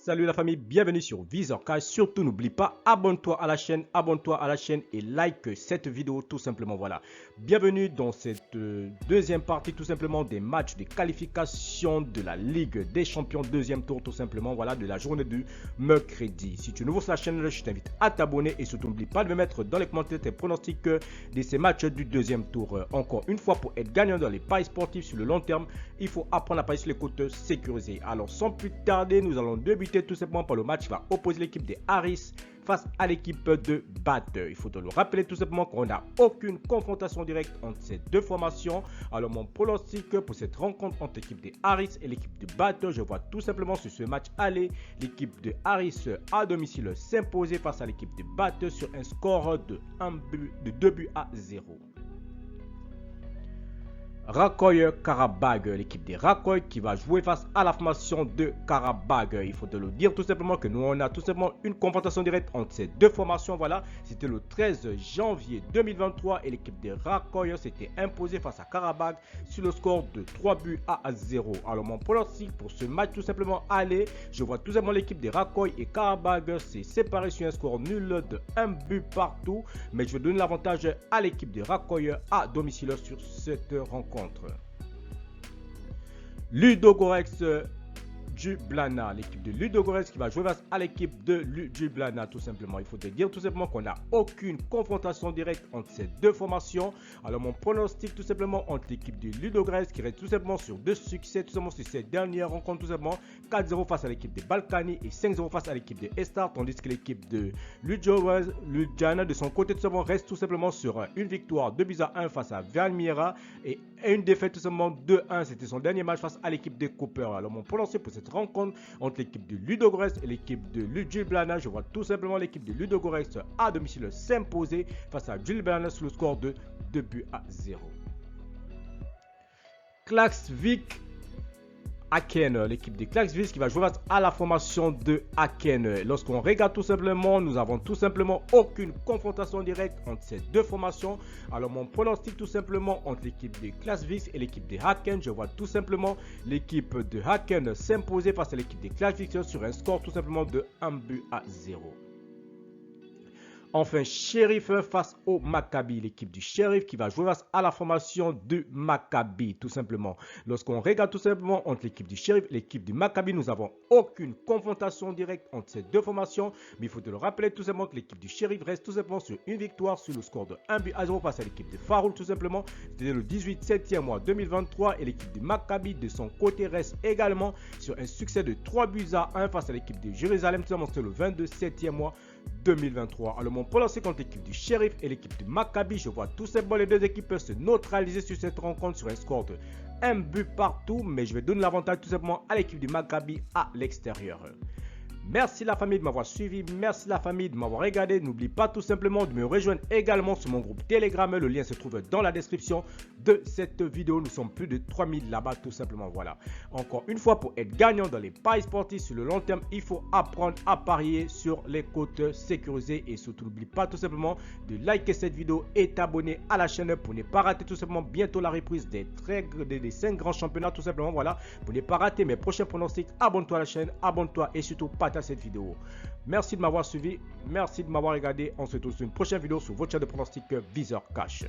Salut la famille, bienvenue sur Visor Cash. Surtout n'oublie pas, abonne-toi à la chaîne et like cette vidéo tout simplement. Voilà. Bienvenue dans cette deuxième partie tout simplement des matchs de qualification de la Ligue des Champions deuxième tour tout simplement. Voilà, de la journée du mercredi. Si tu es nouveau sur la chaîne, je t'invite à t'abonner et surtout n'oublie pas de me mettre dans les commentaires tes pronostics de ces matchs du deuxième tour. Encore une fois, pour être gagnant dans les paris sportifs sur le long terme, il faut apprendre à parier sur les côtes sécurisées. Alors sans plus tarder, nous allons débuter tout simplement par le match qui va opposer l'équipe des Harris face à l'équipe de Batters. Il faut te le rappeler tout simplement qu'on n'a aucune confrontation directe entre ces deux formations. Alors mon pronostic pour cette rencontre entre l'équipe des Harris et l'équipe de Batters, je vois tout simplement sur ce match aller l'équipe de Harris à domicile s'imposer face à l'équipe de Batters sur un score de 2 buts à 0. Rakoy Karabag, l'équipe des Rakoy qui va jouer face à la formation de Karabag. Il faut te le dire tout simplement que nous on a tout simplement une confrontation directe entre ces deux formations. Voilà, c'était le 13 janvier 2023 et l'équipe des Rakoy s'était imposée face à Karabag sur le score de 3 buts à 0. Alors mon pronostic pour ce match tout simplement aller, je vois tout simplement l'équipe des Rakoy et Karabag s'est séparée sur un score nul de 1 but partout, mais je vais donner l'avantage à l'équipe des Rakoy à domicile sur cette rencontre. Ludogorets Ljubljana, l'équipe de Ludogorets qui va jouer face à l'équipe de Ljubljana tout simplement. Il faut te dire tout simplement qu'on n'a aucune confrontation directe entre ces deux formations. Alors mon pronostic tout simplement entre l'équipe de Ludogorets qui reste tout simplement sur deux succès tout simplement sur cette dernière rencontre tout simplement 4-0 face à l'équipe de Balkany et 5-0 face à l'équipe de Estar, tandis que l'équipe de Ljubljana de son côté tout simplement reste tout simplement sur une victoire 2-1 face à Valmiera et une défaite tout simplement 2-1. C'était son dernier match face à l'équipe de Cooper. Alors mon pronostic pour cette rencontre entre l'équipe de Ludogorets et l'équipe de Ljubljana, je vois tout simplement l'équipe de Ludogorets à domicile s'imposer face à Ljubljana sur le score de 2 buts à 0. Klaksvik Aken, l'équipe de Klaksvik qui va jouer face à la formation de Aken. Lorsqu'on regarde tout simplement, nous avons tout simplement aucune confrontation directe entre ces deux formations. Alors mon pronostic tout simplement entre l'équipe de Klaksvik et l'équipe de Aken, je vois tout simplement l'équipe de Aken s'imposer face à l'équipe de Klaksvik sur un score tout simplement de 1 but à 0. Enfin, Sheriff face au Maccabi, l'équipe du Sheriff qui va jouer face à la formation du Maccabi, tout simplement. Lorsqu'on regarde tout simplement entre l'équipe du Sheriff et l'équipe du Maccabi, nous n'avons aucune confrontation directe entre ces deux formations. Mais il faut te le rappeler tout simplement que l'équipe du Sheriff reste tout simplement sur une victoire sur le score de 1 but à 0 face à l'équipe de Faroul, tout simplement. C'était le 18/7e mois 2023 et l'équipe du Maccabi de son côté reste également sur un succès de 3 buts à 1 face à l'équipe de Jérusalem, tout simplement. C'était le 22/7e mois 2023. Alors mon pronostic contre l'équipe du Sheriff et l'équipe du Maccabi, je vois tout simplement les deux équipes se neutraliser sur cette rencontre sur un score de 1 but partout, mais je vais donner l'avantage tout simplement à l'équipe du Maccabi à l'extérieur. Merci la famille de m'avoir suivi, merci la famille de m'avoir regardé. N'oublie pas tout simplement de me rejoindre également sur mon groupe Telegram. Le lien se trouve dans la description de cette vidéo. Nous sommes plus de 3000 là-bas tout simplement. Voilà. Encore une fois, pour être gagnant dans les paris sportifs sur le long terme, il faut apprendre à parier sur les côtes sécurisées. Et surtout, n'oublie pas tout simplement de liker cette vidéo et t'abonner à la chaîne pour ne pas rater tout simplement bientôt la reprise des 5 grands championnats tout simplement. Voilà. Pour ne pas rater mes prochains pronostics, abonne-toi à la chaîne, abonne-toi et surtout partage cette vidéo. Merci de m'avoir suivi, merci de m'avoir regardé. On se retrouve sur une prochaine vidéo sur votre chaîne de pronostic Visor Cash.